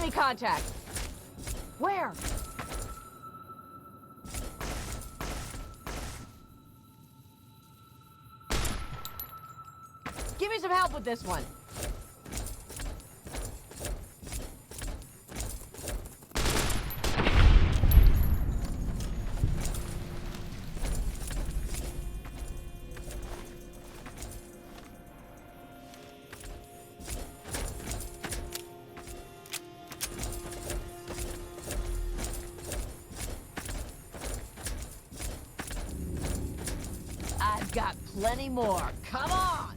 Enemy contact! Where? Give me some help with this one. I've got plenty more. Come on!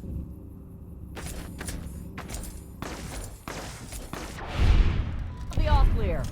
I'll be all clear.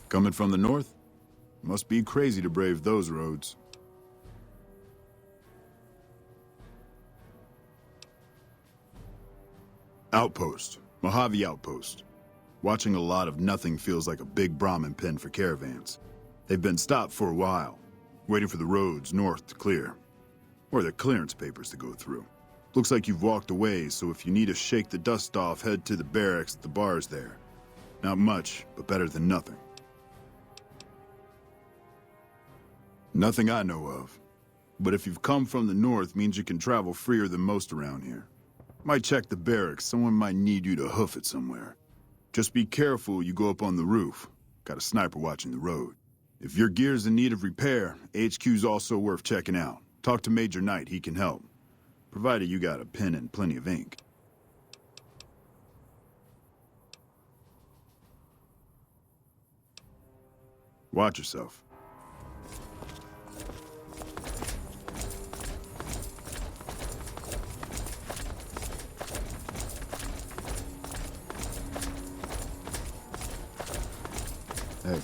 Coming from the north? Must be crazy to brave those roads. Outpost. Mojave Outpost. Watching a lot of nothing feels like a big Brahmin pen for caravans. They've been stopped for a while, waiting for the roads north to clear. Or the clearance papers to go through. Looks like you've walked away, so if you need to shake the dust off, head to the barracks at the bars there. Not much, but better than nothing. Nothing I know of. But if you've come from the north, means you can travel freer than most around here. Might check the barracks, someone might need you to hoof it somewhere. Just be careful you go up on the roof. Got a sniper watching the road. If your gear's in need of repair, HQ's also worth checking out. Talk to Major Knight, he can help. Provided you got a pen and plenty of ink. Watch yourself. Hey.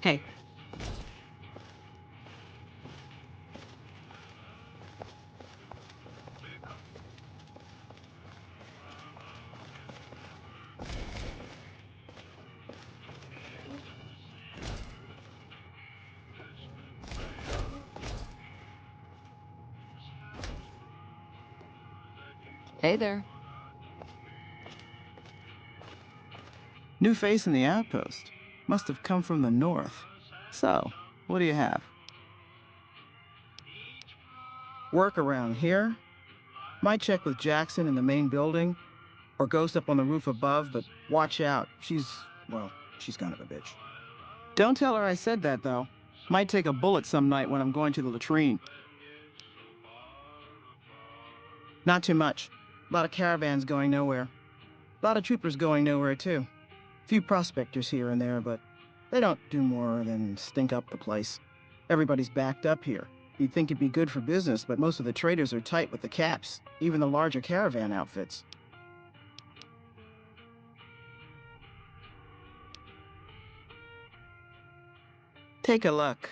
Hey. Hey there. New face in the outpost. Must have come from the north. So, what do you have? Work around here? Might check with Jackson in the main building, or Ghost up on the roof above, but watch out. She's kind of a bitch. Don't tell her I said that, though. Might take a bullet some night when I'm going to the latrine. Not too much. A lot of caravans going nowhere. A lot of troopers going nowhere, too. Few prospectors here and there, but they don't do more than stink up the place. Everybody's backed up here. You'd think it'd be good for business, but most of the traders are tight with the caps, even the larger caravan outfits. Take a look.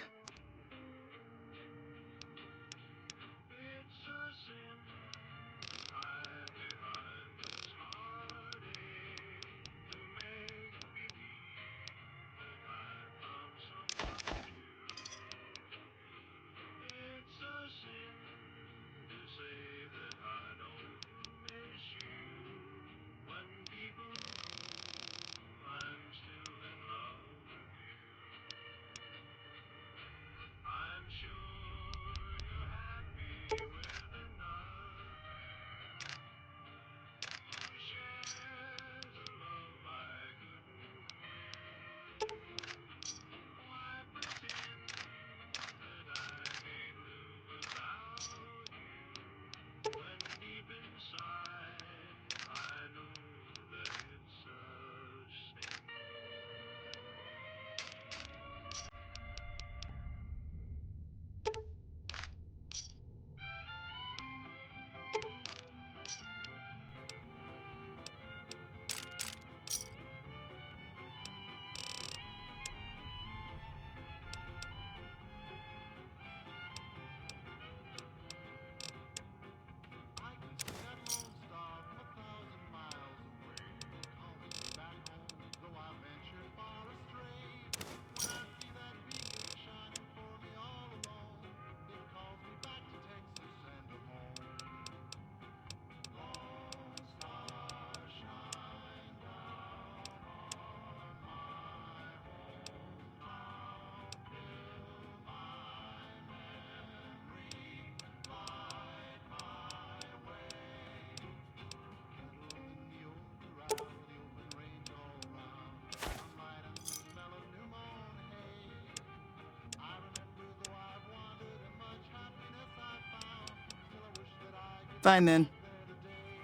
Fine then.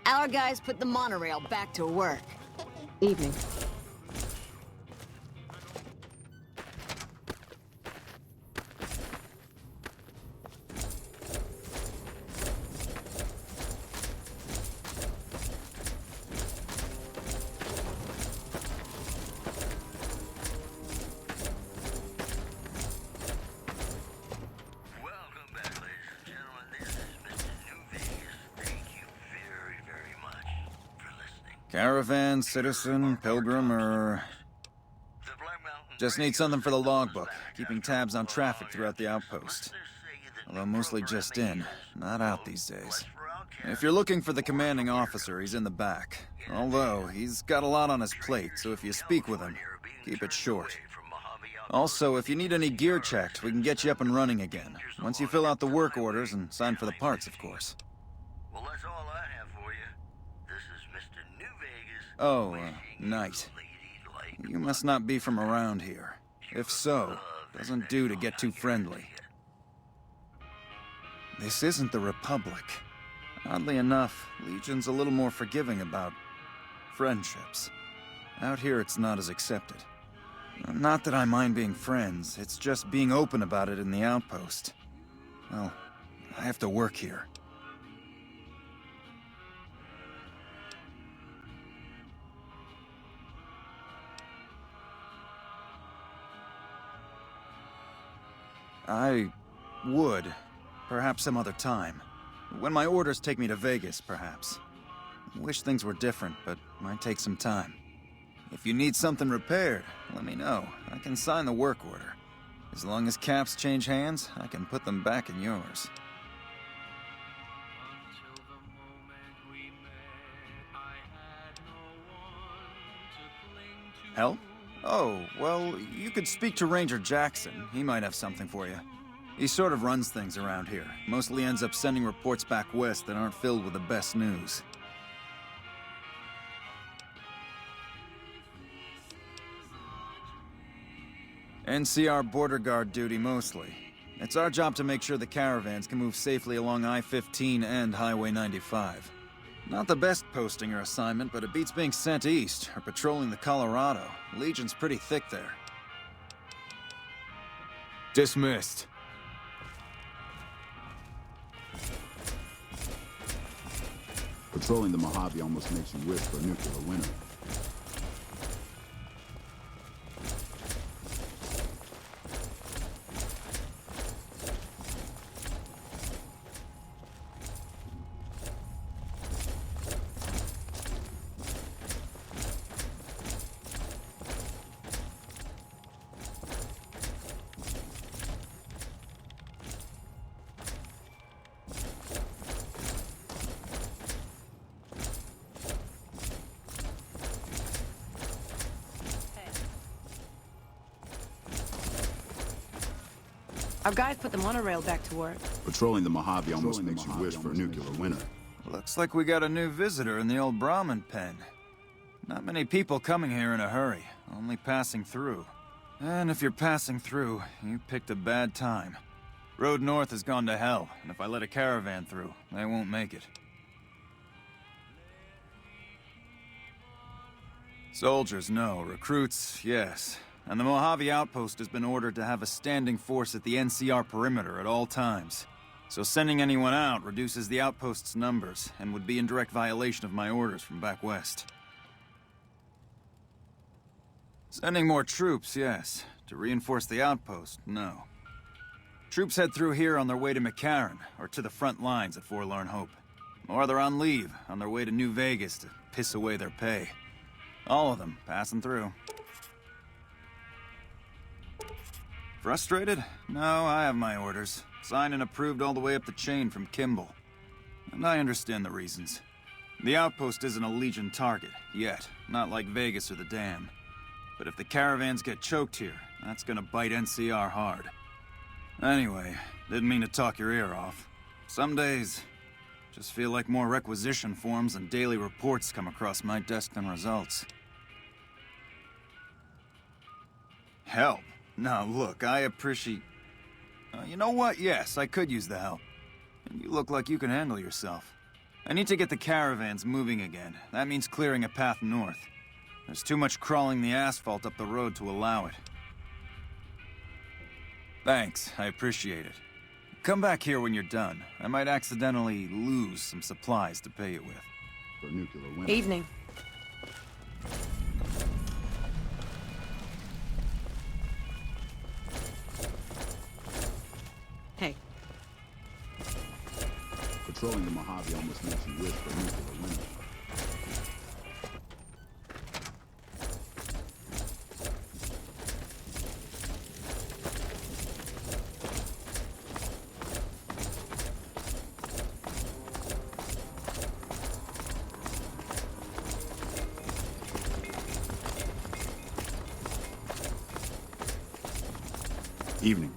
Our guys put the monorail back to work. Evening. Caravan, citizen, pilgrim, or... Just need something for the logbook, keeping tabs on traffic throughout the outpost. Although mostly just in, not out these days. If you're looking for the commanding officer, he's in the back. Although, he's got a lot on his plate, so if you speak with him, keep it short. Also, if you need any gear checked, we can get you up and running again. Once you fill out the work orders and sign for the parts, of course. Well, that's all I have for you. This is Mr. New Vegas. Oh, Knight. You must not be from around here. If so, doesn't do to get too friendly. This isn't the Republic. Oddly enough, Legion's a little more forgiving about friendships. Out here, it's not as accepted. Not that I mind being friends, it's just being open about it in the outpost. Well, I have to work here. I would. Perhaps some other time. When my orders take me to Vegas, perhaps. Wish things were different, but might take some time. If you need something repaired, let me know. I can sign the work order. As long as caps change hands, I can put them back in yours. Help? Oh, well, you could speak to Ranger Jackson. He might have something for you. He sort of runs things around here. Mostly ends up sending reports back west that aren't filled with the best news. NCR border guard duty mostly. It's our job to make sure the caravans can move safely along I-15 and Highway 95. Not the best posting or assignment, but it beats being sent east or patrolling the Colorado. Legion's pretty thick there. Dismissed. Patrolling the Mojave almost makes you wish for a nuclear winter. Our guys put the monorail back to work. Patrolling the Mojave almost makes you wish for a nuclear winter. Looks like we got a new visitor in the old Brahmin pen. Not many people coming here in a hurry, only passing through. And if you're passing through, you picked a bad time. Road north has gone to hell, and if I let a caravan through, they won't make it. Soldiers, no. Recruits, yes. And the Mojave Outpost has been ordered to have a standing force at the NCR perimeter at all times. So sending anyone out reduces the outpost's numbers, and would be in direct violation of my orders from back west. Sending more troops, yes. To reinforce the outpost, no. Troops head through here on their way to McCarran, or to the front lines at Forlorn Hope. Or they're on leave, on their way to New Vegas to piss away their pay. All of them passing through. Frustrated? No, I have my orders. Signed and approved all the way up the chain from Kimball. And I understand the reasons. The outpost isn't a Legion target, yet. Not like Vegas or the Dam. But if the caravans get choked here, that's gonna bite NCR hard. Anyway, didn't mean to talk your ear off. Some days, just feel like more requisition forms and daily reports come across my desk than results. Help? Now, look, I appreciate... you know what? Yes, I could use the help. And you look like you can handle yourself. I need to get the caravans moving again. That means clearing a path north. There's too much crawling the asphalt up the road to allow it. Thanks, I appreciate it. Come back here when you're done. I might accidentally lose some supplies to pay you with. For nuclear winter. Evening. Hey. Patrolling the Mojave almost makes you wish for a nuclear winter. Evening.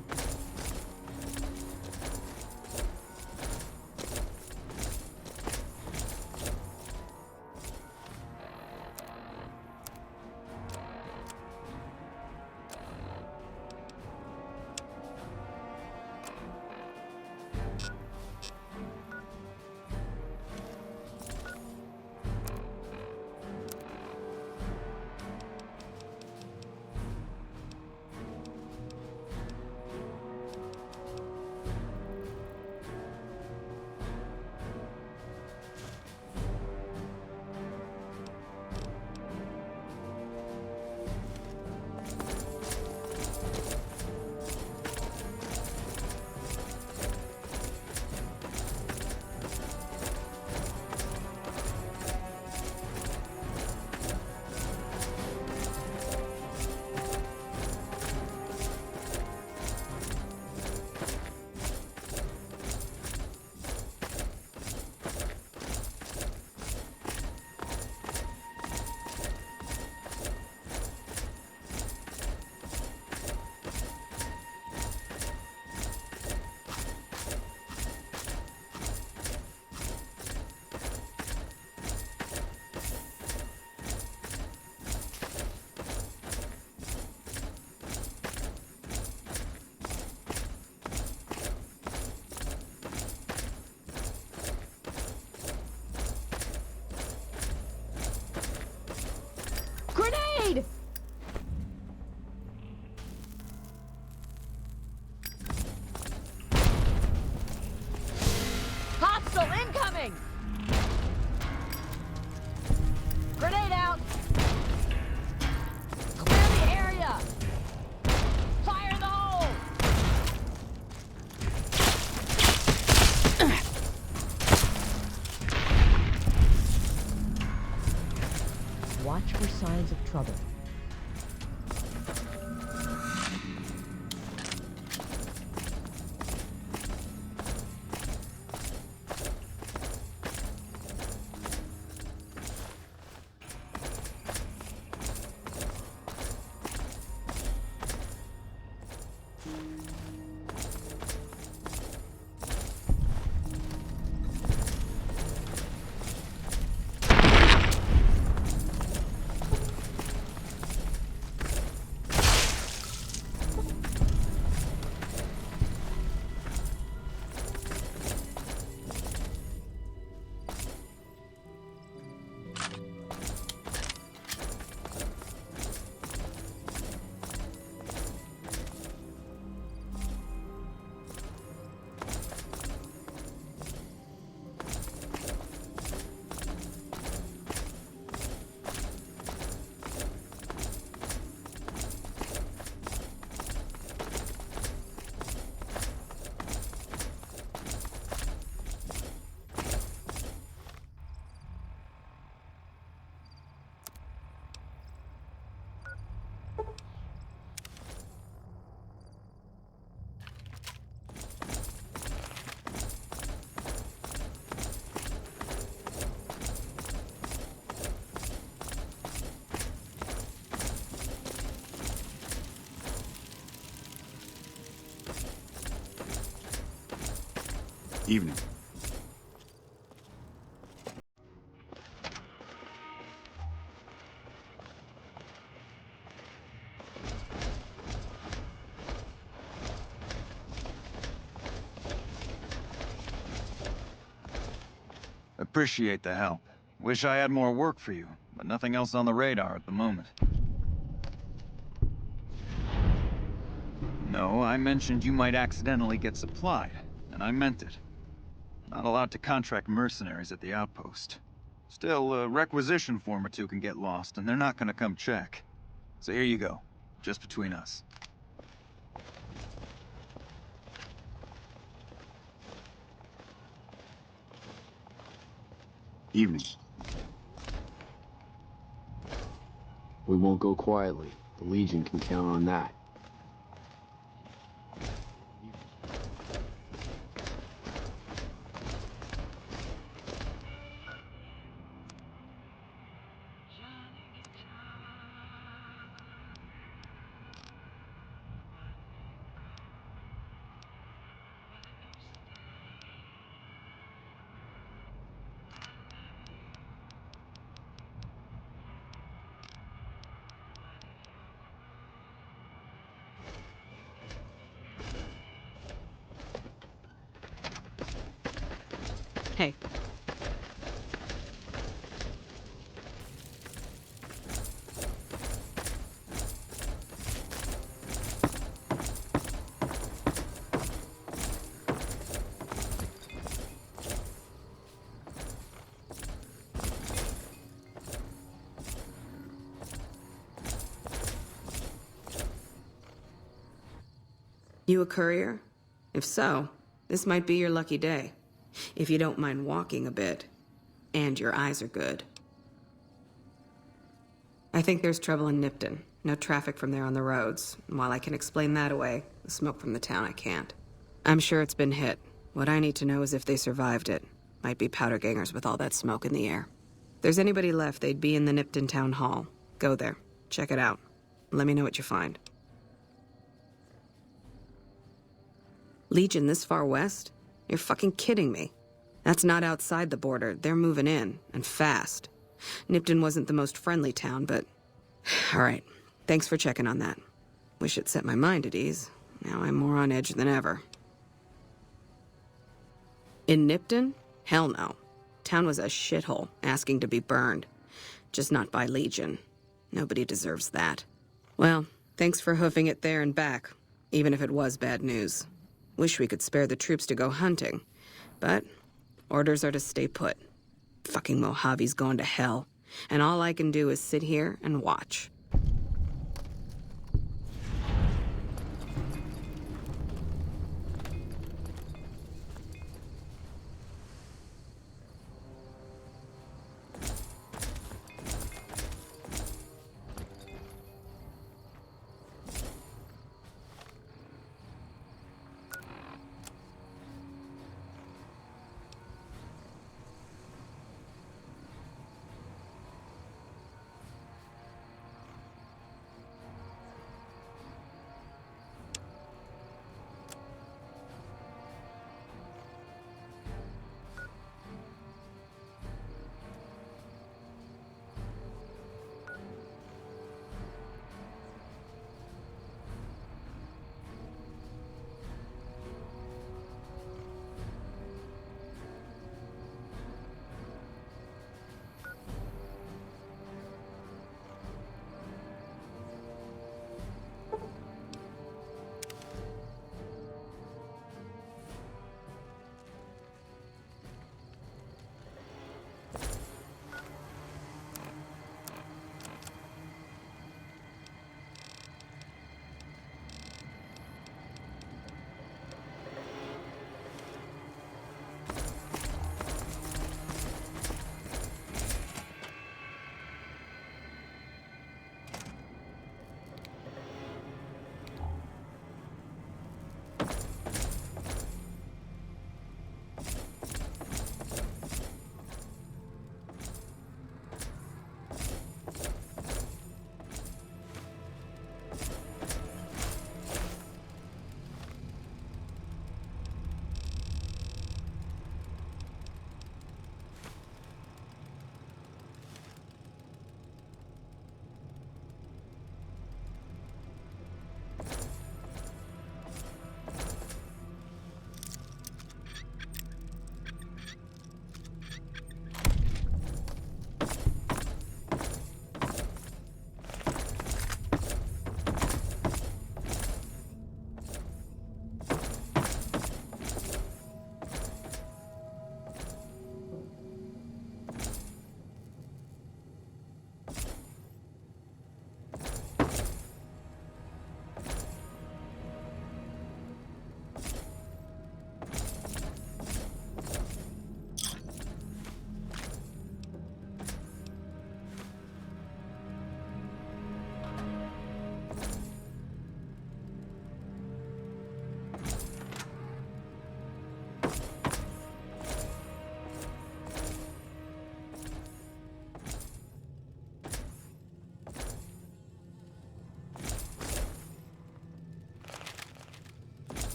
signs of trouble. Evening. Appreciate the help. Wish I had more work for you, but nothing else on the radar at the moment. No, I mentioned you might accidentally get supplied, and I meant it. Not allowed to contract mercenaries at the outpost. Still, a requisition form or two can get lost, and they're not gonna come check. So here you go, just between us. Evening. We won't go quietly. The Legion can count on that. Hey. You a courier? If so, this might be your lucky day. If you don't mind walking a bit. And your eyes are good. I think there's trouble in Nipton. No traffic from there on the roads. And while I can explain that away, the smoke from the town I can't. I'm sure it's been hit. What I need to know is if they survived it. Might be powder-gangers with all that smoke in the air. If there's anybody left, they'd be in the Nipton Town Hall. Go there. Check it out. Let me know what you find. Legion this far west? You're fucking kidding me. That's not outside the border. They're moving in, and fast. Nipton wasn't the most friendly town, but... All right. Thanks for checking on that. Wish it set my mind at ease. Now I'm more on edge than ever. In Nipton? Hell no. Town was a shithole, asking to be burned. Just not by Legion. Nobody deserves that. Well, thanks for hoofing it there and back, even if it was bad news. Wish we could spare the troops to go hunting, but orders are to stay put. Fucking Mojave's going to hell, and all I can do is sit here and watch.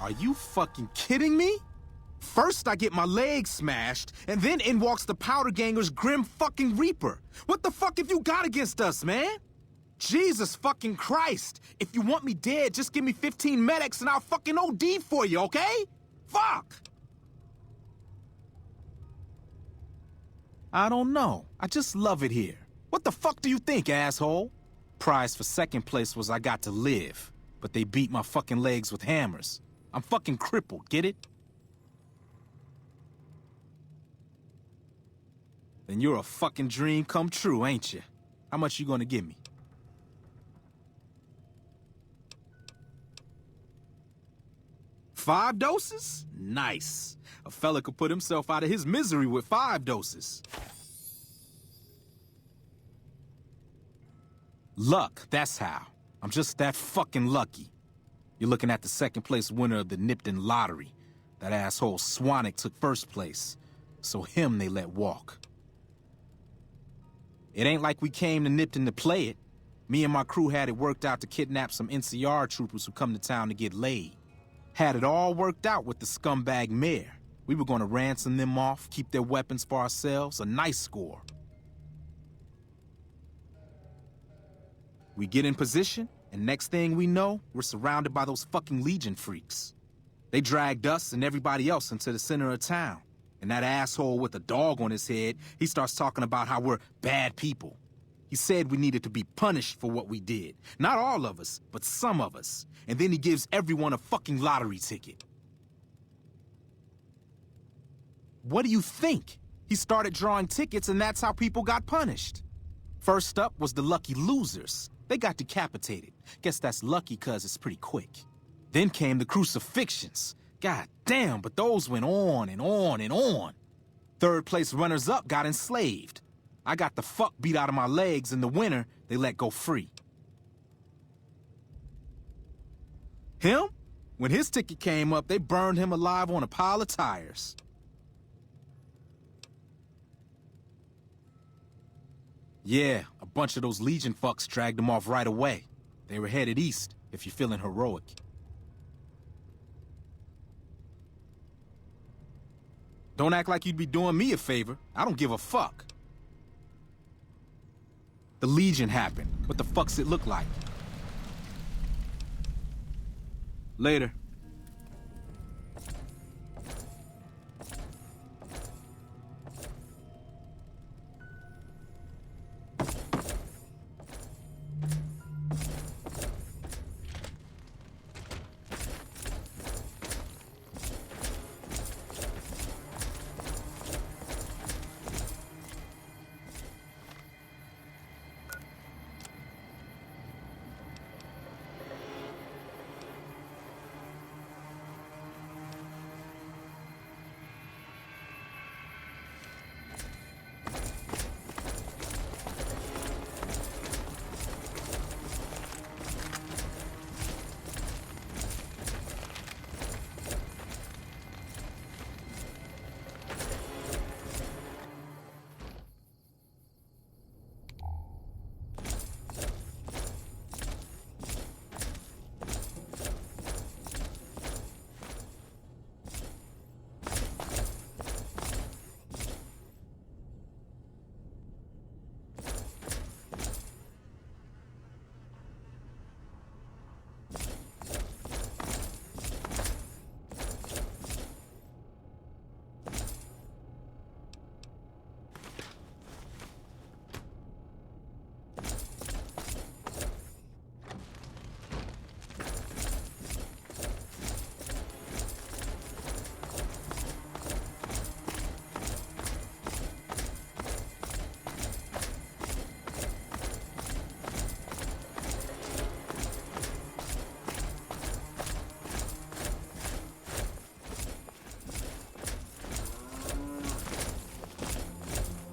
Are you fucking kidding me? First, I get my leg smashed, and then in walks the powder-ganger's grim fucking reaper. What the fuck have you got against us, man? Jesus fucking Christ. If you want me dead, just give me 15 medics and I'll fucking OD for you, okay? Fuck! I don't know. I just love it here. What the fuck do you think, asshole? Prize for second place was I got to live, but they beat my fucking legs with hammers. I'm fucking crippled, get it? Then you're a fucking dream come true, ain't you? How much you gonna give me? $5 doses? Nice. A fella could put himself out of his misery with 5 doses. Luck, that's how. I'm just that fucking lucky. You're looking at the second place winner of the Nipton lottery. That asshole Swanick took first place, so him they let walk. It ain't like we came to Nipton to play it. Me and my crew had it worked out to kidnap some NCR troopers who come to town to get laid. Had it all worked out with the scumbag mayor. We were gonna ransom them off, keep their weapons for ourselves, a nice score. We get in position, and next thing we know, we're surrounded by those fucking Legion freaks. They dragged us and everybody else into the center of town. And that asshole with a dog on his head, he starts talking about how we're bad people. He said we needed to be punished for what we did. Not all of us, but some of us. And then he gives everyone a fucking lottery ticket. What do you think? He started drawing tickets and that's how people got punished. First up was the lucky losers. They got decapitated. Guess that's lucky cause it's pretty quick. Then came the crucifixions. God damn, but those went on and on and on. Third place runners-up got enslaved. I got the fuck beat out of my legs, and the winner, they let go free. Him? When his ticket came up, they burned him alive on a pile of tires. Yeah, a bunch of those Legion fucks dragged him off right away. They were headed east, if you're feeling heroic. Don't act like you'd be doing me a favor. I don't give a fuck. The Legion happened. What the fuck's it look like? Later.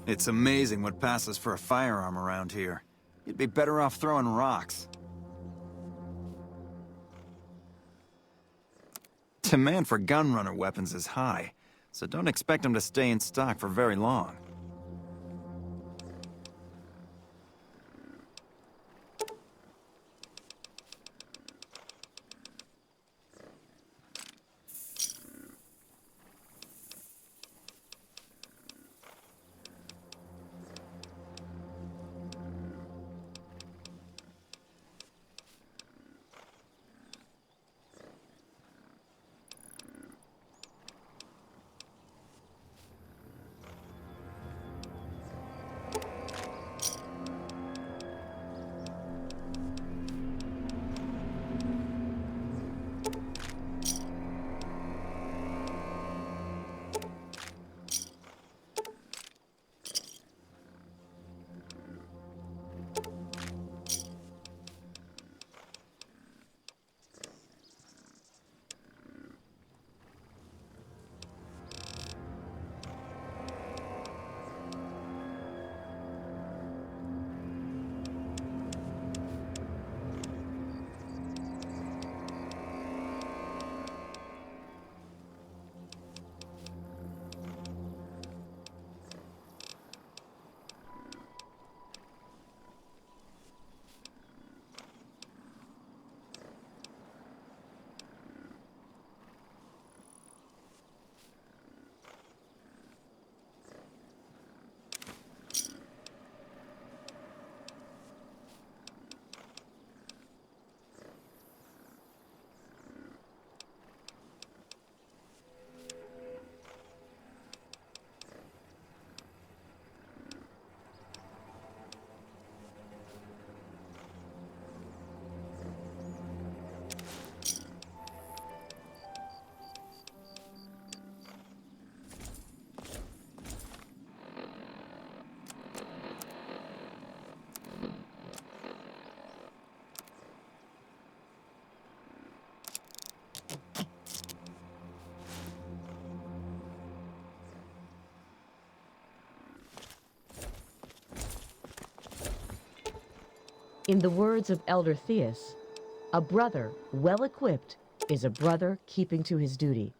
It's amazing what passes for a firearm around here. You'd be better off throwing rocks. Demand for gun-runner weapons is high, so don't expect them to stay in stock for very long. In the words of Elder Theus, a brother well equipped is a brother keeping to his duty.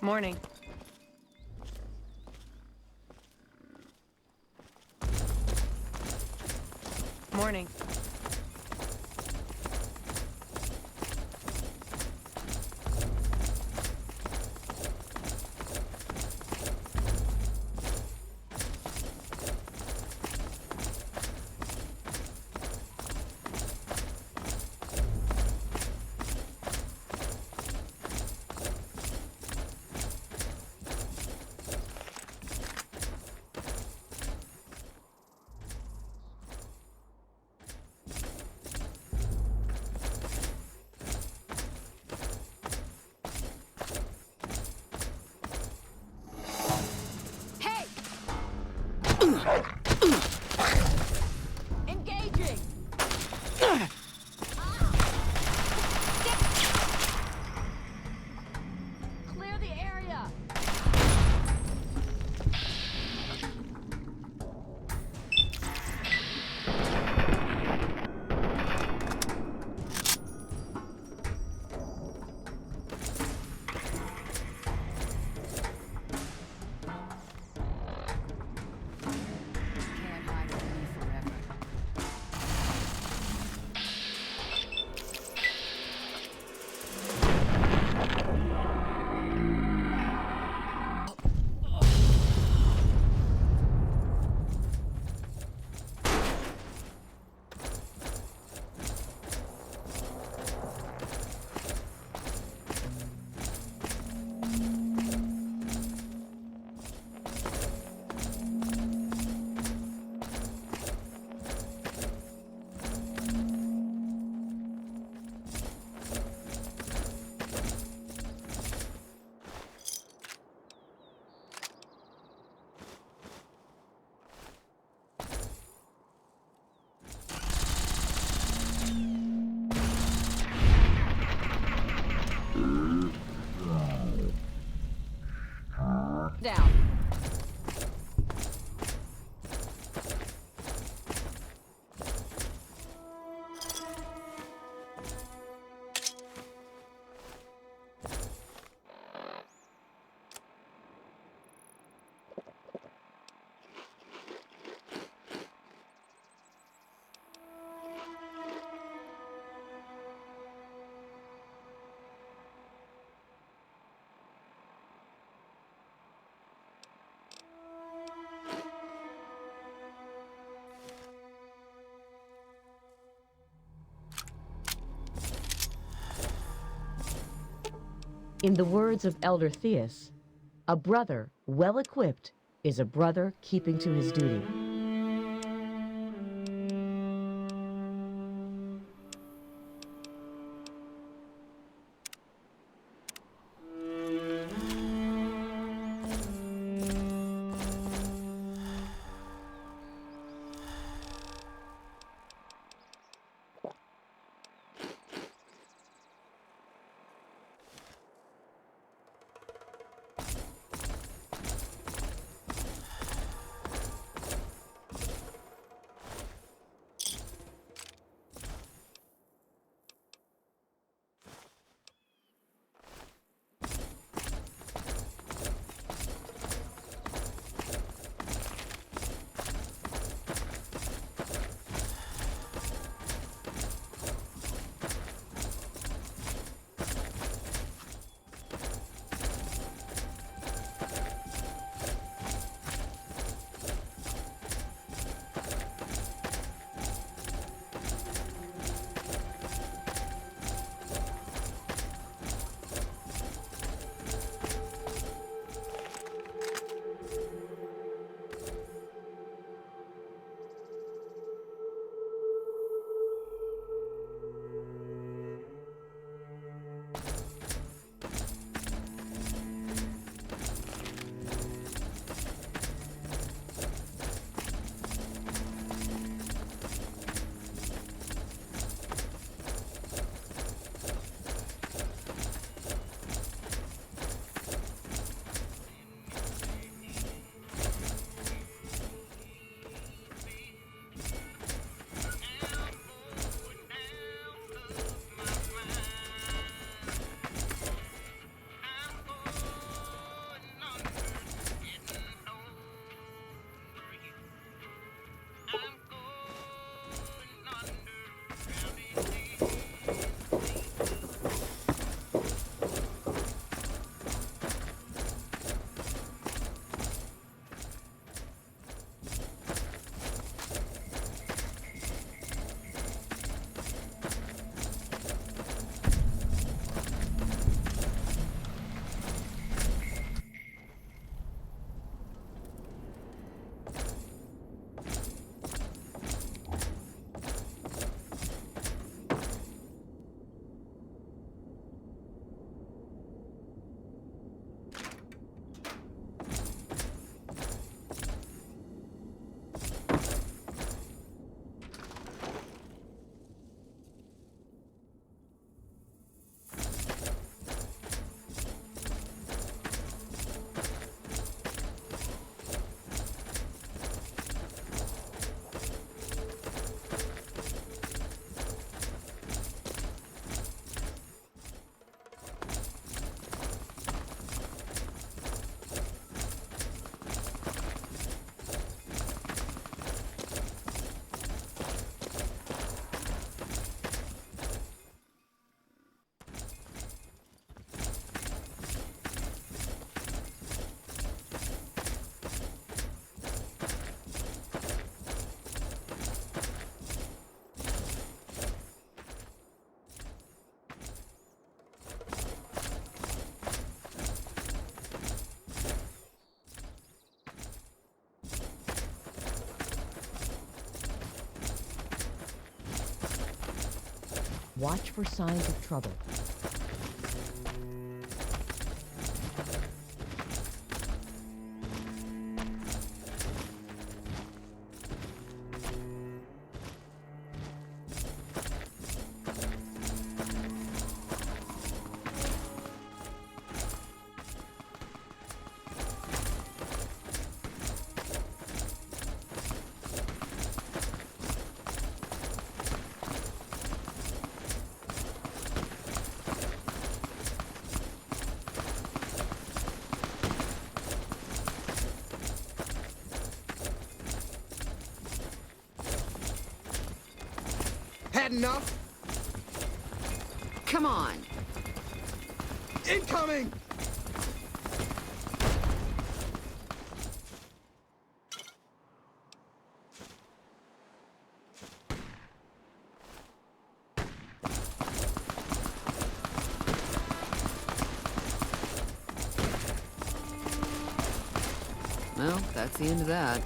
Morning. Morning. Engaging! Clear the area! Can't hide from me forever. Down. In the words of Elder Theus, a brother well equipped is a brother keeping to his duty. Watch for signs of trouble. Had enough? Come on. Incoming! Well, that's the end of that.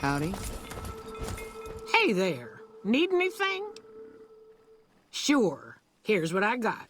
Howdy. Hey there. Need anything? Sure. Here's what I got.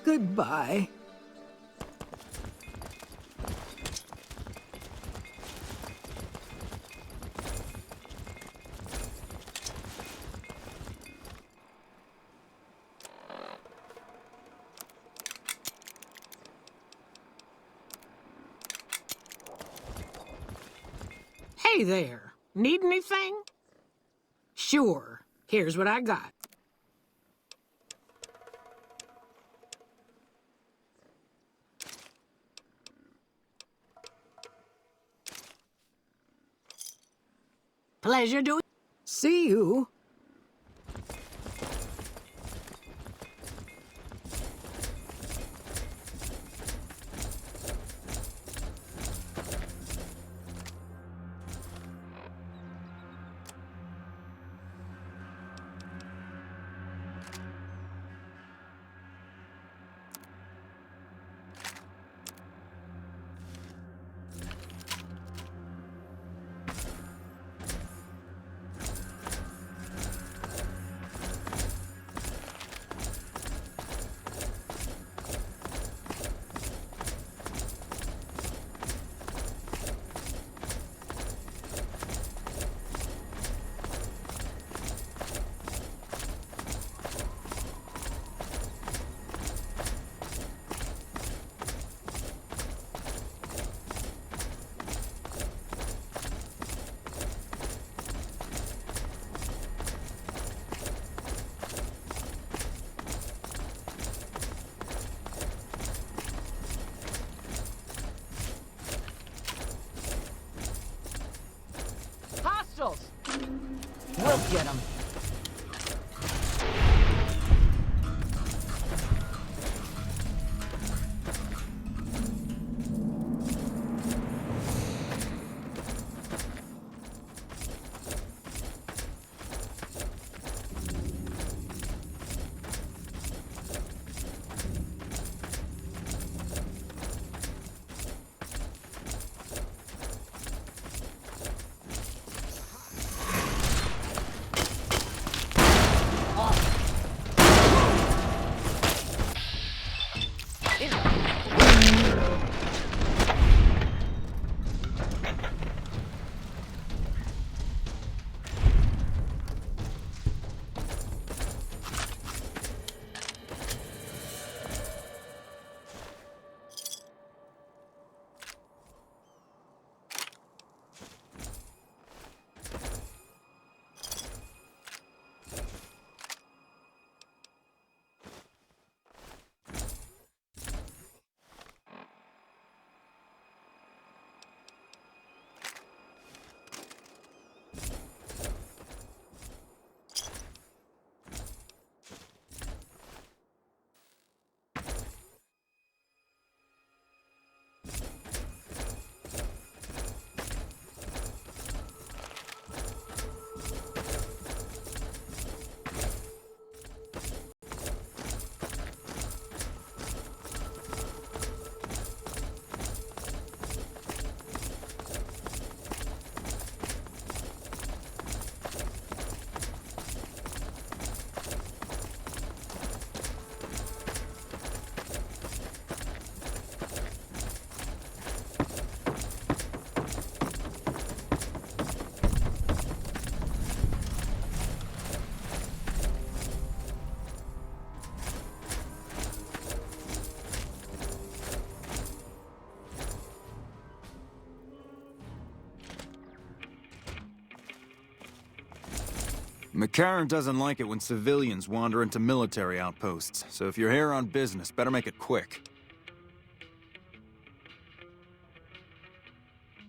Goodbye. Hey there. Need anything? Sure. Here's what I got. Pleasure doing. See you. We'll get him. McCarran doesn't like it when civilians wander into military outposts, so if you're here on business, better make it quick.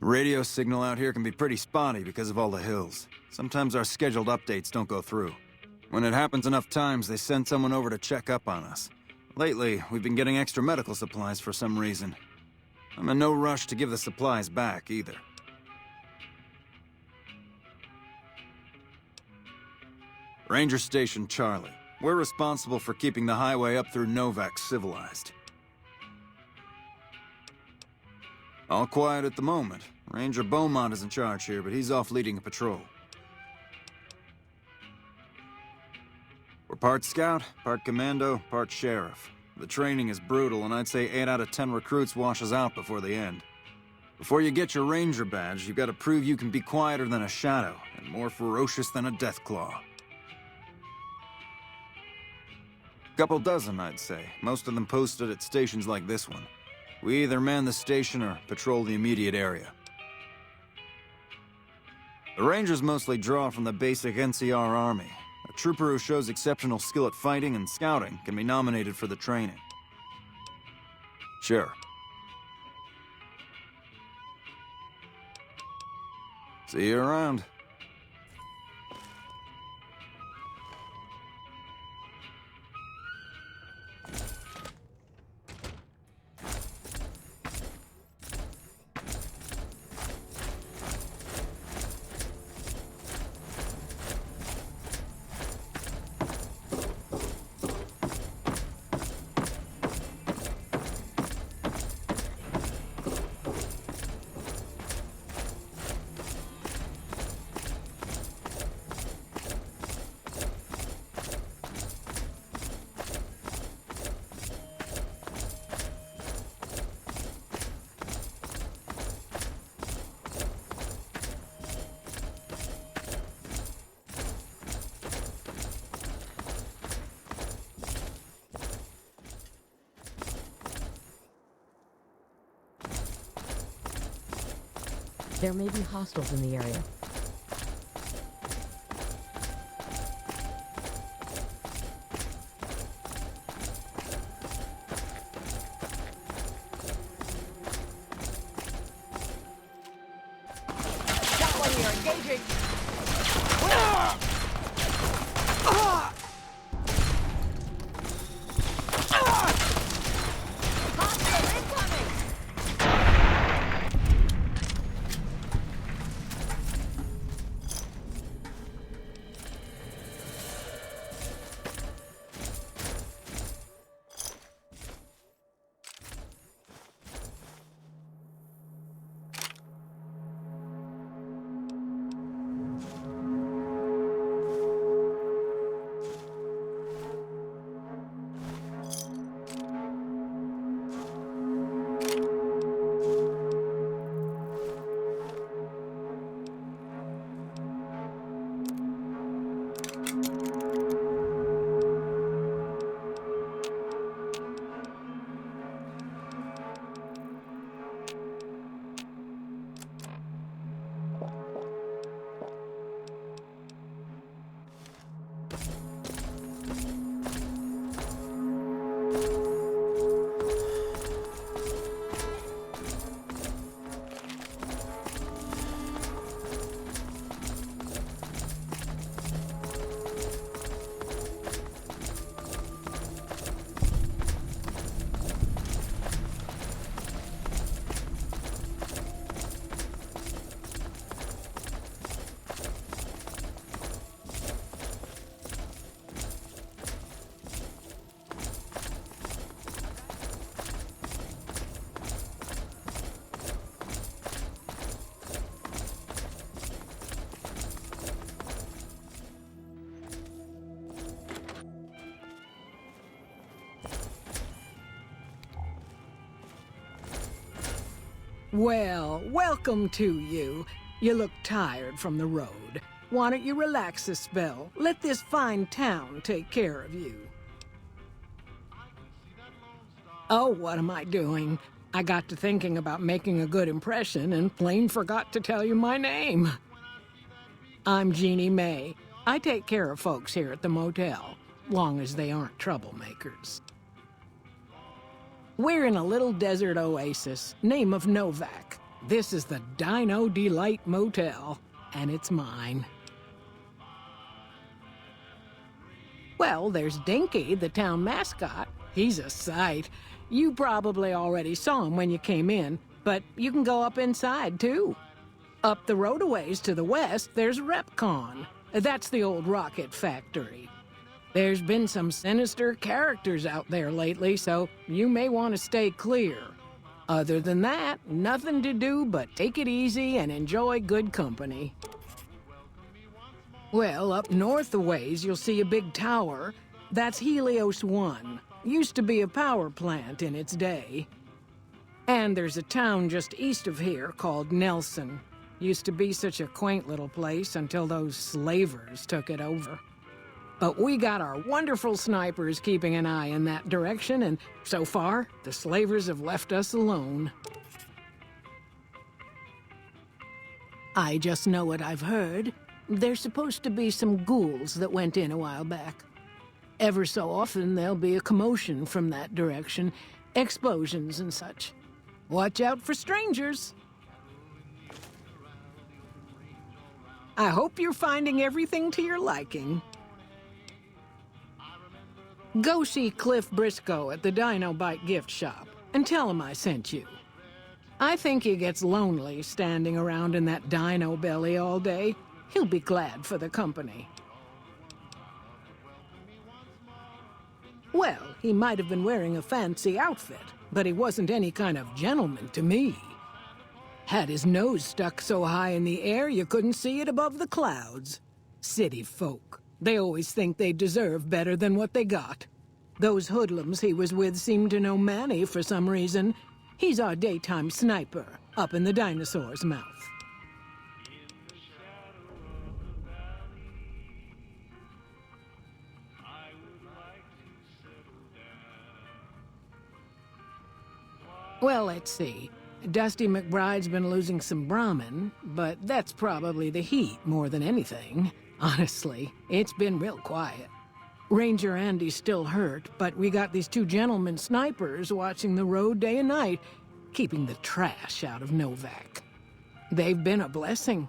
Radio signal out here can be pretty spotty because of all the hills. Sometimes our scheduled updates don't go through. When it happens enough times, they send someone over to check up on us. Lately, we've been getting extra medical supplies for some reason. I'm in no rush to give the supplies back, either. Ranger Station Charlie. We're responsible for keeping the highway up through Novac civilized. All quiet at the moment. Ranger Beaumont is in charge here, but he's off leading a patrol. We're part scout, part commando, part sheriff. The training is brutal, and I'd say 8 out of 10 recruits washes out before the end. Before you get your ranger badge, you've got to prove you can be quieter than a shadow, and more ferocious than a deathclaw. Couple dozen, I'd say. Most of them posted at stations like this one. We either man the station or patrol the immediate area. The Rangers mostly draw from the basic NCR Army. A trooper who shows exceptional skill at fighting and scouting can be nominated for the training. Sure. See you around. There may be hostiles in the area. Got one here, engaging! Well, welcome to you. You look tired from the road. Why don't you relax a spell? Let this fine town take care of you. Oh, what am I doing? I got to thinking about making a good impression and plain forgot to tell you my name. I'm Jeannie May. I take care of folks here at the motel, long as they aren't troublemakers. We're in a little desert oasis, name of Novac. This is the Dino Delight Motel, and it's mine. Well, there's Dinky, the town mascot. He's a sight. You probably already saw him when you came in, but you can go up inside, too. Up the road a ways to the west, there's Repcon. That's the old rocket factory. There's been some sinister characters out there lately, so you may want to stay clear. Other than that, nothing to do but take it easy and enjoy good company. Well, up north a ways, you'll see a big tower. That's Helios 1. Used to be a power plant in its day. And there's a town just east of here called Nelson. Used to be such a quaint little place until those slavers took it over. But we got our wonderful snipers keeping an eye in that direction, and so far, the slavers have left us alone. I just know what I've heard. There's supposed to be some ghouls that went in a while back. Ever so often, there'll be a commotion from that direction, explosions and such. Watch out for strangers. I hope you're finding everything to your liking. Go see Cliff Briscoe at the Dino Bite gift shop and tell him I sent you. I think he gets lonely standing around in that dino belly all day. He'll be glad for the company. Well, he might have been wearing a fancy outfit, but he wasn't any kind of gentleman to me. Had his nose stuck so high in the air you couldn't see it above the clouds. City folk. They always think they deserve better than what they got. Those hoodlums he was with seemed to know Manny for some reason. He's our daytime sniper, up in the dinosaur's mouth. Well, let's see. Dusty McBride's been losing some Brahmin, but that's probably the heat more than anything. Honestly, it's been real quiet. Ranger Andy's still hurt, but we got these two gentlemen snipers watching the road day and night, keeping the trash out of Novac. They've been a blessing.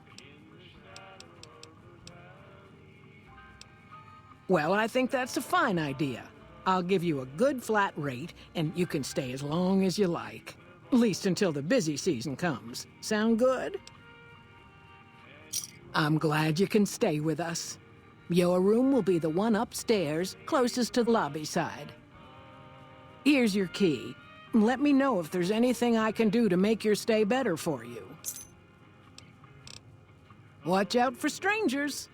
Well, I think that's a fine idea. I'll give you a good flat rate, and you can stay as long as you like. At least until the busy season comes. Sound good? I'm glad you can stay with us. Your room will be the one upstairs, closest to the lobby side. Here's your key. Let me know if there's anything I can do to make your stay better for you. Watch out for strangers.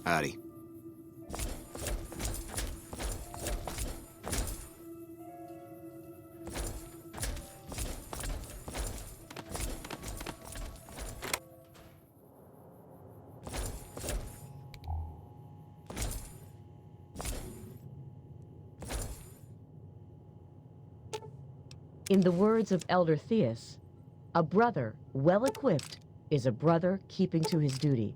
Howdy. In the words of Elder Theus, a brother well equipped is a brother keeping to his duty.